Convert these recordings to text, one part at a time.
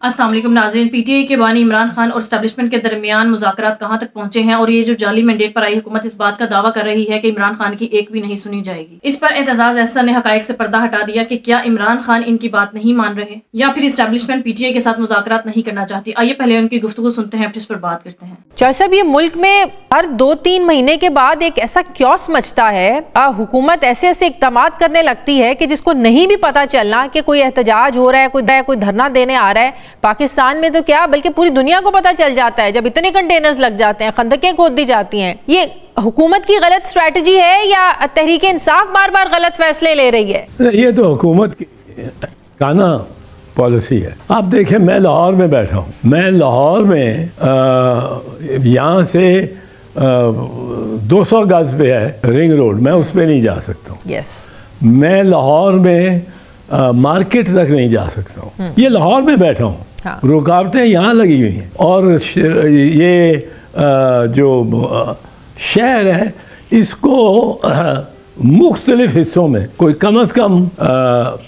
अस्सलाम वालेकुम नाज़रीन। पीटीआई के बानी इमरान खान और एस्टेब्लिशमेंट के दरमियान मुज़ाकरात कहाँ तक पहुंचे हैं और ये जो जाली मैंडेट पर आई हुकूमत इस बात का दावा कर रही है कि इमरान खान की एक भी नहीं सुनी जाएगी। इस पर एतजाज अहसन ने हकायक से पर्दा हटा दिया कि क्या इमरान खान इनकी बात नहीं मान रहे या फिर एस्टेब्लिशमेंट पीटीआई के साथ मुज़ाकरात नहीं करना चाहती। आइए पहले उनकी गुफ्तगू सुनते हैं, फिर इस पर बात करते हैं। चाचा साहब, ये मुल्क में हर 2-3 महीने के बाद एक ऐसा क्योस मचता है, हुकूमत ऐसे ऐसे इक़दाम करने लगती है कि जिसको नहीं भी पता चलना कि कोई एहतजाज हो रहा है, कोई धरना देने आ रहा है। पाकिस्तान में तो क्या बल्कि पूरी दुनिया को पता चल जाता है जब इतने कंटेनर्स लग जाते हैं, खंदकें खोद दी जाती हैं। ये हुकूमत की गलत स्ट्रेटजी है या तहरीक इंसाफ बार बार गलत फैसले ले रही है? ये तो हुकूमत की काना पॉलिसी है। आप देखें, मैं लाहौर में बैठा हूँ, मैं लाहौर में यहाँ से 200 गज पे है रिंग रोड, मैं उस पर नहीं जा सकता हूँ। मैं लाहौर में मार्केट तक नहीं जा सकता हूँ। ये लाहौर में बैठा हूँ। हाँ। रुकावटें यहाँ लगी हुई हैं और ये जो शहर है इसको मुख्तलिफ हिस्सों में, कोई कम अज़ कम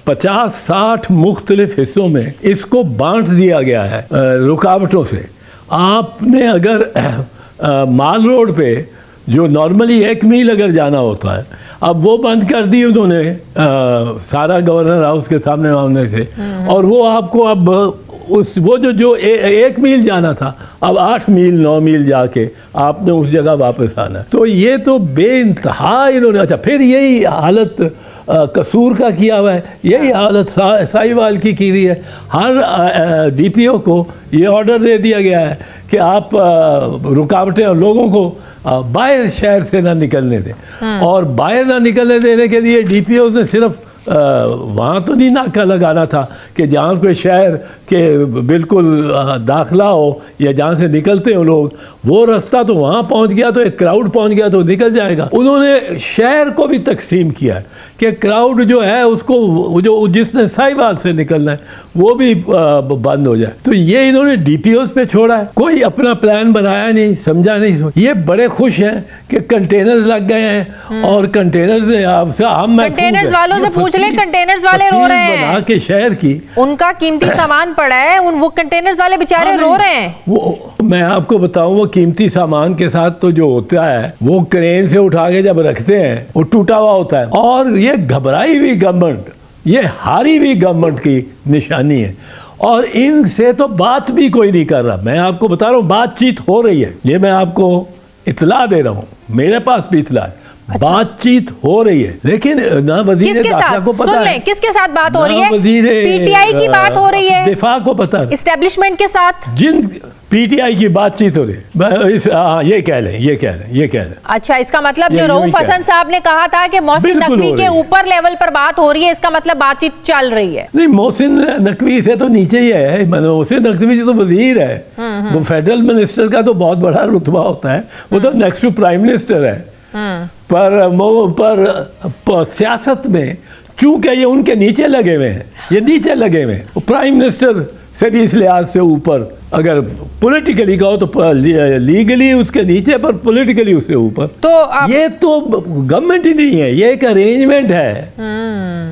50-60 मुख्तलिफ हिस्सों में इसको बांट दिया गया है रुकावटों से। आपने अगर माल रोड पे जो नॉर्मली 1 मील अगर जाना होता है, अब वो बंद कर दी उन्होंने सारा गवर्नर हाउस के सामने से, और वो आपको अब वो जो 1 मील जाना था अब 8 मील 9 मील जाके आपने उस जगह वापस आना। तो ये तो बेइंतहा इन्होंने, अच्छा फिर यही हालत कसूर का किया हुआ है, यही हालत साहिवाल की हुई है। हर डीपीओ को ये ऑर्डर दे दिया गया है कि आप रुकावटें और लोगों को बाहर शहर से ना निकलने दें, और बाहर ना निकलने देने के लिए डीपीओ ने सिर्फ वहाँ तो नहीं नाका लगाना था कि जहाँ पे शहर के बिल्कुल दाखिला हो या जहाँ से निकलते हो लोग, वो रास्ता तो वहाँ पहुँच गया तो एक क्राउड पहुँच गया तो निकल जाएगा। उन्होंने शहर को भी तकसीम किया है कि क्राउड जो है उसको, जो जिसने साहिवाल से निकलना है वो भी बंद हो जाए। तो ये इन्होंने डीपीओस पे छोड़ा है, कोई अपना प्लान बनाया नहीं, समझा नहीं। ये बड़े खुश हैं कि कंटेनर्स लग गए हैं और कंटेनर्स वालों से पूछ ले, कंटेनर्स वाले रो रहे हैं के शहर की, उनका कीमती सामान पड़ा है, वो कंटेनर्स वाले बेचारे रो रहे हैं। वो मैं आपको बताऊं, वो कीमती सामान के साथ तो जो होता है वो क्रेन से उठा के जब रखते हैं वो टूटा हुआ होता है, और ये घबराई हुई गवर्नमेंट, ये हारी हुई गवर्नमेंट की निशानी है। और इनसे तो बात भी कोई नहीं कर रहा। मैं आपको बता रहा हूँ, बातचीत हो रही है, ये मैं आपको इतला दे रहा हूँ, मेरे पास भी इतला है। अच्छा। बातचीत हो रही है, लेकिन ना वजीर दाखिला को पता है किसके साथ बात हो रही है, पीटीआई की बात हो रही है, दिफा को पता है, एस्टेब्लिशमेंट के साथ जिन पीटीआई की बातचीत हो रही है। ये कह लें। अच्छा, इसका मतलब जो रऊफ हसन साहब ने कहा था कि मोहसिन नकवी के ऊपर लेवल पर बात हो रही है, इसका मतलब बातचीत चल रही है। नहीं, मोहसिन नकवी से तो नीचे ही है। मोहसिन नकवी तो वजीर है, वो फेडरल मिनिस्टर का तो बहुत बड़ा रुतबा होता है, वो तो नेक्स्ट टू प्राइम मिनिस्टर है। पर सियासत में चूंकि ये उनके नीचे लगे हुए हैं, ये नीचे लगे हुए हैं, प्राइम मिनिस्टर से भी इस लिहाज से ऊपर, अगर पॉलिटिकली कहो तो लीगली उसके नीचे, पर पॉलिटिकली उससे ऊपर। तो ये तो गवर्नमेंट ही नहीं है, ये एक अरेंजमेंट है।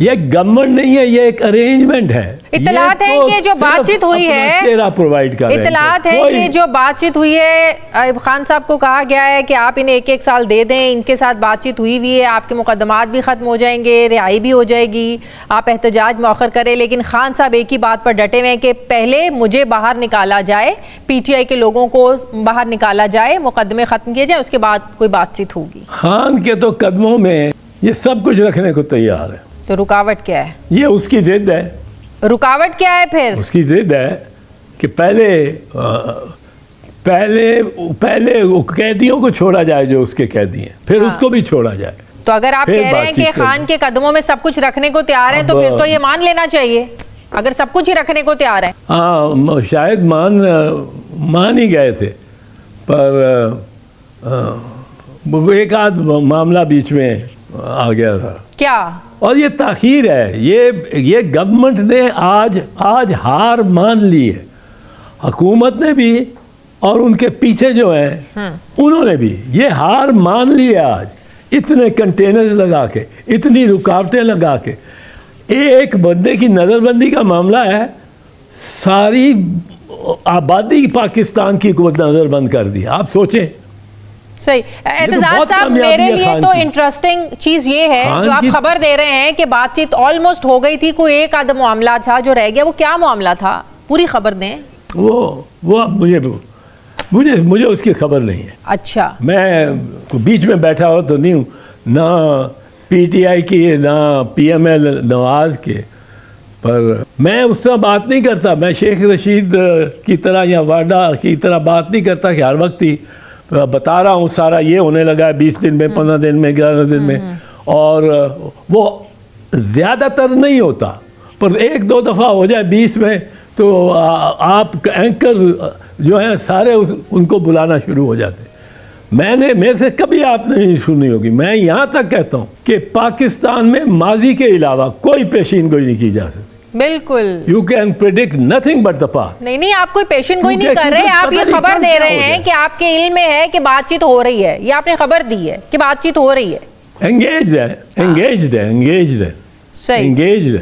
ये गवर्नमेंट नहीं है, ये एक अरेंजमेंट है। इतलात है कि जो बातचीत हुई है, प्रोवाइड कर, इतलात है कि जो बातचीत हुई है, आयुब खान साहब को कहा गया है कि आप इन्हें 1-1 साल दे दें, इनके साथ बातचीत हुई है, आपके मुकदमात भी खत्म हो जाएंगे, रिहाई भी हो जाएगी, आप एहतजाज मौखर करें। लेकिन खान साहब एक ही बात पर डटे हुए हैं कि पहले मुझे बाहर निकाला जाए, पीटीआई के लोगों को बाहर निकाला जाए, मुकदमे खत्म किए जाए, उसके बाद कोई बातचीत होगी। खान के तो कदमों में ये सब कुछ रखने को तैयार है। तो रुकावट क्या है? ये उसकी जिद है। रुकावट क्या है फिर? उसकी जिद है कि पहले कैदियों को छोड़ा जाए, जो उसके कैदी हैं, फिर उसको भी छोड़ा जाए। तो अगर आप कह रहे हैं कि खान के कदमों में सब कुछ रखने को तैयार है, तो फिर तो ये मान लेना चाहिए, अगर सब कुछ ही रखने को तैयार है। हाँ, शायद मान ही गए थे, पर एक आध मामला बीच में आ गया था। क्या? और ये ताखीर है, ये गवर्नमेंट ने आज हार मान ली है, हुकूमत ने भी और उनके पीछे जो हैं उन्होंने भी ये हार मान ली है। आज इतने कंटेनर लगा के, इतनी रुकावटें लगा के, एक बंदे की नज़रबंदी का मामला है, सारी आबादी पाकिस्तान की हुकूमत नजरबंद कर दी। आप सोचें। सही। एतजाज साहब, मेरे लिए तो इंटरेस्टिंग चीज ये है जो आप खबर दे रहे हैं कि बातचीत ऑलमोस्ट हो गई थी, कोई एक आधा मामला था जो रह गया, वो क्या मामला था? पूरी खबर दें। वो अब मुझे उसकी खबर नहीं है। अच्छा, मैं बीच में बैठा हो तो नहीं हूँ, ना पीटीआई की ना पीएमएल नवाज के, पर मैं उससे बात नहीं करता। मैं शेख रशीद की तरह या वाडा की तरह बात नहीं करता कि हर वक्त ही बता रहा हूँ सारा ये होने लगा है 20 दिन में, 15 दिन में, 11 दिन में, और वो ज़्यादातर नहीं होता, पर एक दो दफ़ा हो जाए 20 में तो आप एंकर जो है सारे उनको बुलाना शुरू हो जाते। मेरे से कभी आपने नहीं सुनी होगी। मैं यहाँ तक कहता हूँ कि पाकिस्तान में माजी के अलावा कोई पेशीन गोई नहीं की जा सकती। बिल्कुल। You can predict nothing but the past. नहीं, आप कोई पेशेंट कोई नहीं कर रहे, आप ये खबर दे रहे हैं कि आपके इल्म में है कि बातचीत हो रही है, ये आपने खबर दी है कि बातचीत हो रही है। एंगेज्ड है। सही।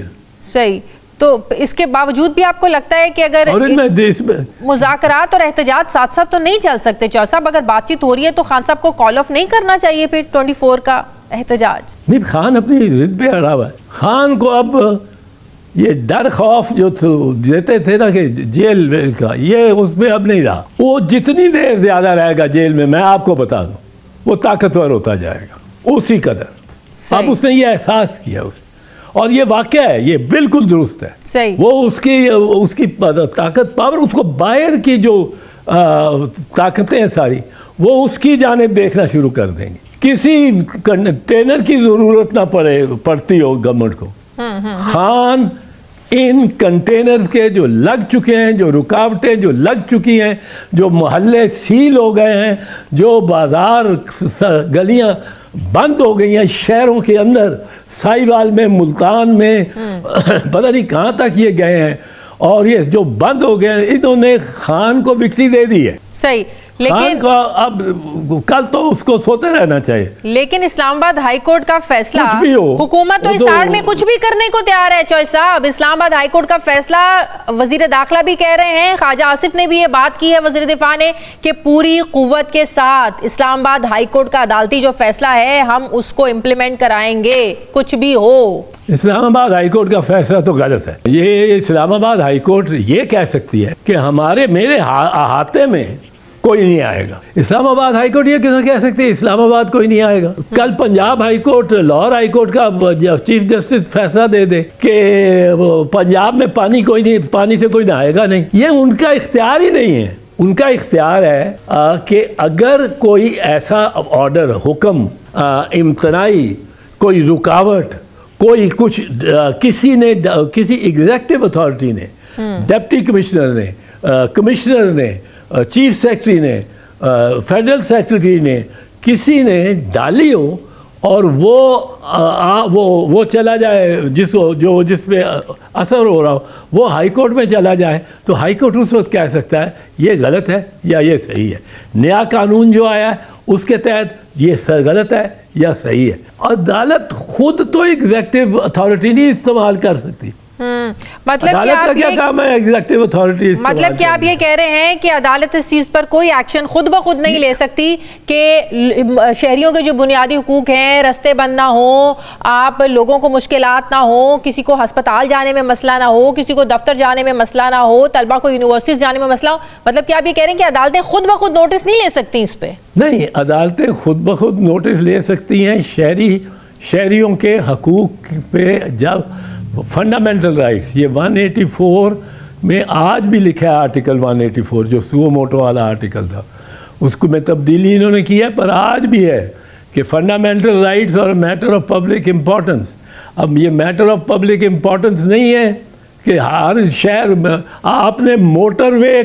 सही। तो इसके बावजूद भी आपको लगता है कि अगर मुज़ाकरात और एहतजाज साथ साथ तो नहीं चल सकते? चौधरी साहब, अगर बातचीत हो रही है तो खान साहब को कॉल ऑफ नहीं करना चाहिए फिर 24 का एहतजाज? नहीं, खान अपनी जिद पे अड़ा हुआ है। खान को अब ये डर खौफ जो देते थे ना कि जेल का, ये उसमें अब नहीं रहा। वो जितनी देर ज़्यादा रहेगा जेल में, मैं आपको बता दूं, वो ताकतवर होता जाएगा उसी कदर। अब उसने ये एहसास किया और ये वाक़या है, ये बिल्कुल दुरुस्त है। सही। वो उसकी ताकत, पावर, उसको बाहर की जो ताकतें हैं सारी, वो उसकी जानिब देखना शुरू कर देंगे। किसी कंटेनर की ज़रूरत ना पड़ती हो गवर्नमेंट को। खान इन कंटेनर्स के जो लग चुके हैं, जो रुकावटें जो लग चुकी हैं, जो मोहल्ले सील हो गए हैं, जो बाज़ार गलियां बंद हो गई हैं शहरों के अंदर, साहिवाल में, मुल्तान में, पता नहीं कहाँ तक ये गए हैं, और ये जो बंद हो गए, इन्होंने खान को विक्ट्री दे दी है। सही। लेकिन अब कल तो उसको सोते रहना चाहिए। लेकिन इस्लामाबाद हाई कोर्ट का फैसला, हुकूमत तो इस आड़ में कुछ भी करने को तैयार है। चौधरी साहब, इस्लामाबाद हाई कोर्ट का फैसला, वजीर दाखिला भी कह रहे हैं, ख्वाजा आसिफ ने भी ये बात की है, वजीर दिफा ने, कि पूरी कुव्वत के साथ इस्लामाबाद हाई कोर्ट का अदालती जो फैसला है हम उसको इम्प्लीमेंट कराएंगे, कुछ भी हो। इस्लामाबाद हाई कोर्ट का फैसला तो गलत है। ये इस्लामाबाद हाई कोर्ट ये कह सकती है कि मेरे अहाते में कोई नहीं आएगा। इस्लामाबाद हाई कोर्ट ये कैसे कह सकती है इस्लामाबाद कोई नहीं आएगा? कल Punjab high court, Lahore high court का चीफ जस्टिस फैसला दे दे कि पंजाब में पानी से कोई नहाएगा नहीं। ये उनका इख्तियार ही नहीं है। उनका इख्तियार है कि अगर कोई ऐसा ऑर्डर, हुक्म, इम्तनाई, कोई रुकावट, कोई कुछ, किसी एग्जीक्यूटिव अथॉरिटी ने, डिप्टी कमिश्नर ने, कमिश्नर ने, चीफ सेक्रेटरी ने, फेडरल सेक्रेटरी ने, किसी ने डाली हो और वो चला जाए, जिस पे असर हो रहा हो, वो हाई कोर्ट में चला जाए, तो हाई कोर्ट उस वक्त कह सकता है ये गलत है या ये सही है। नया कानून जो आया है उसके तहत ये गलत है या सही है। अदालत खुद तो एग्जीक्यूटिव अथॉरिटी नहीं इस्तेमाल कर सकती। मतलब क्या काम है एग्जीक्यूटिव अथॉरिटी? मतलब क्या आप ये कह रहे हैं कि अदालत इस चीज पर कोई एक्शन खुद ब खुद नहीं ले सकती कि शहरियों के जो बुनियादी हुकूक हैं, रास्ते बंद ना हो, आप लोगों को मुश्किलात ना हो, किसी को अस्पताल जाने में मसला ना हो, किसी को दफ्तर जाने में मसला ना हो, तलबा को यूनिवर्सिटीज जाने में मसला हो? मतलब क्या आप ये कह रहे हैं कि अदालतें खुद ब खुद नोटिस नहीं ले सकती इस पे? नहीं, अदालतें खुद ब खुद नोटिस ले सकती हैं शहरियों के हकूक पे। जब फंडामेंटल राइट्स, ये 184 में आज भी लिखा है, आर्टिकल 184 जो सुओ मोटो वाला आर्टिकल था, उसको में तब्दीली इन्होंने की है, पर आज भी है कि फंडामेंटल राइट्स और मैटर ऑफ पब्लिक इम्पोर्टेंस। अब ये मैटर ऑफ पब्लिक इम्पोर्टेंस नहीं है कि हर शहर में आपने मोटरवे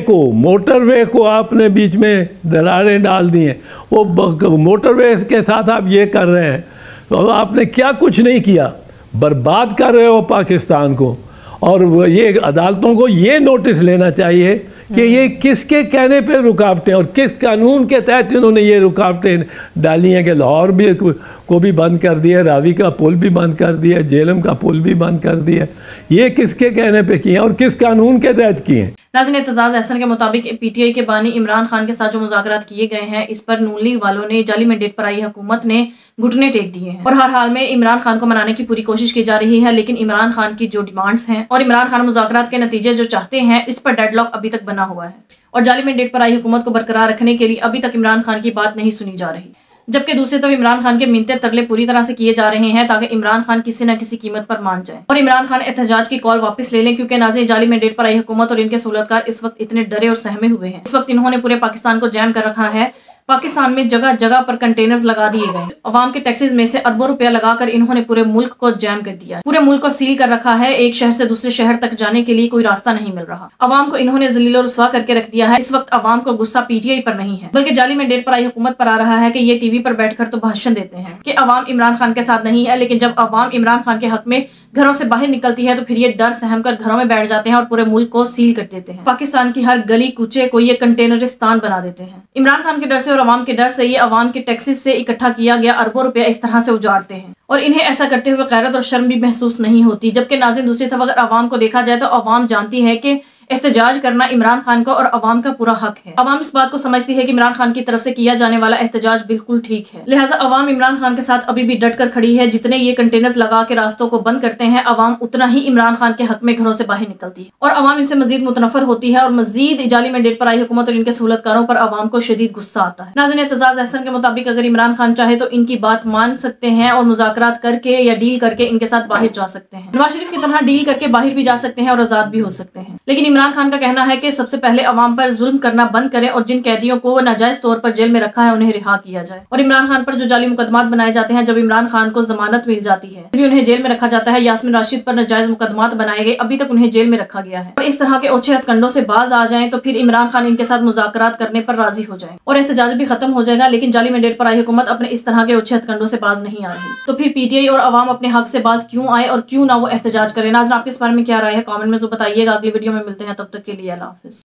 को आपने बीच में दरारें डाल दी हैं। वो मोटरवे के साथ आप ये कर रहे हैं, तो आपने क्या कुछ नहीं किया, बर्बाद कर रहे हो पाकिस्तान को। और ये अदालतों को ये नोटिस लेना चाहिए कि ये किसके कहने पे रुकावटें और किस कानून के तहत इन्होंने ये रुकावटें डाली हैं कि लाहौर भी को भी बंद कर दिया, रावी का पुल भी बंद कर दिया, जेलम का पुल भी बंद कर दिया। ये किसके कहने पे किए हैं और किस कानून के तहत किए हैं? नाज़रीन, एतजाज़ अहसन के मुताबिक पीटीआई के बानी इमरान खान के साथ जो मुज़ाकरात किए गए हैं, इस पर नून लीग वालों ने, जाली मैंडेट पर आई हुकूमत ने घुटने टेक दिए हैं और हर हाल में इमरान खान को मनाने की पूरी कोशिश की जा रही है। लेकिन इमरान खान की जो डिमांड्स हैं और इमरान खान मुज़ाकरात के नतीजे जो चाहते हैं, इस पर डेडलॉक अभी तक बना हुआ है और जाली मैंडेट पर आई हुकूमत को बरकरार रखने के लिए अभी तक इमरान खान की बात नहीं सुनी जा रही। जबकि दूसरी तरफ इमरान खान के मिन्नते तरले पूरी तरह से किए जा रहे हैं ताकि इमरान खान किसी न किसी कीमत पर मान जाए और इमरान खान एहतजाज की कॉल वापस ले लें, क्योंकि नाज़रीन, जाली मैंडेट पर आई हुकूमत और इनके सहूलतकार इस वक्त इतने डरे और सहमे हुए हैं। इस वक्त इन्होंने पूरे पाकिस्तान को जैम कर रखा है। पाकिस्तान में जगह जगह पर कंटेनर्स लगा दिए गए, अवाम के टैक्सेस में से अरबों रुपया लगाकर इन्होंने पूरे मुल्क को जैम कर दिया, पूरे मुल्क को सील कर रखा है। एक शहर से दूसरे शहर तक जाने के लिए कोई रास्ता नहीं मिल रहा। अवाम को इन्होंने जलील और रुस्वा करके रख दिया है। इस वक्त अवाम को गुस्सा पीटीआई पर नहीं है, बल्कि जाली मैंडेट पर आई हुकूमत पर आ रहा है कि ये टीवी पर बैठकर तो भाषण देते हैं कि अवाम इमरान खान के साथ नहीं है, लेकिन जब अवाम इमरान खान के हक में घरों से बाहर निकलती है तो फिर ये डर सहम कर घरों में बैठ जाते हैं और पूरे मुल्क को सील कर देते हैं। पाकिस्तान की हर गली कूचे को ये कंटेनरिस्तान बना देते हैं। इमरान खान के डर से और अवाम के डर से ये अवाम के टैक्सेस से इकट्ठा किया गया अरबों रुपया इस तरह से उजाड़ते हैं और इन्हें ऐसा करते हुए गैरत और शर्म भी महसूस नहीं होती। जबकि नाज़रीन, दूसरी तरफ अगर अवाम को देखा जाए तो अवाम जानती है कि एहतजाज करना इमरान खान का और अवाम का पूरा हक है। अवाम इस बात को समझती है कि इमरान खान की तरफ से किया जाने वाला एहतजाज बिल्कुल ठीक है, लिहाजा अवाम इमरान खान के साथ अभी भी डट कर खड़ी है। जितने ये कंटेनर्स लगा के रास्तों को बंद करते हैं, अवाम उतना ही इमरान खान के हक में घरों से बाहर निकलती है और अवाम इनसे मजीद मुतनफर होती है और मजीद जाली मैंडेट पर आई हुकूमत और इनके सहूलतकारों पर अवाम को शदीद गुस्सा आता है। नाज़रीन, एतजाज़ अहसन के मुताबिक अगर इमरान खान चाहे तो इनकी बात मान सकते हैं और मुज़ाकरात करके या डील करके इनके साथ बाहर जा सकते हैं। नवाज शरीफ की तरह डील करके बाहर भी जा सकते हैं और आजाद भी हो सकते हैं। लेकिन इमरान खान का कहना है कि सबसे पहले अवाम पर जुल्म करना बंद करें और जिन कैदियों को नाजायज तौर पर जेल में रखा है उन्हें रिहा किया जाए। और इमरान खान पर जो जाली मुकदमात बनाए जाते हैं, जब इमरान खान को जमानत मिल जाती है तभी उन्हें जेल में रखा जाता है। यास्मीन राशिद पर नाजायज मुकदमात बनाए गए, अभी तक उन्हें जेल में रखा गया है। और इस तरह के ओछे हथकंडों से बाज आ जाएं तो फिर इमरान खान इनके साथ मुज़ाकरात करने पर राजी हो जाए और एहतजाज भी खत्म हो जाएगा। लेकिन जाली मैंडेट पर आई हुकूमत अपने इस तरह के ओछे हथकंडों से बाज नहीं आ रही, तो फिर पीटीआई और अवाम अपने हक से बाज क्यों आए और क्यों ना वो एहतजाज करें? नाज़रीन, आपके इस बारे में क्या राय है? कमेंट में जो बताइएगा। अगली वीडियो में मिलते हैं, तब तक के लिए अल्लाह हाफिज।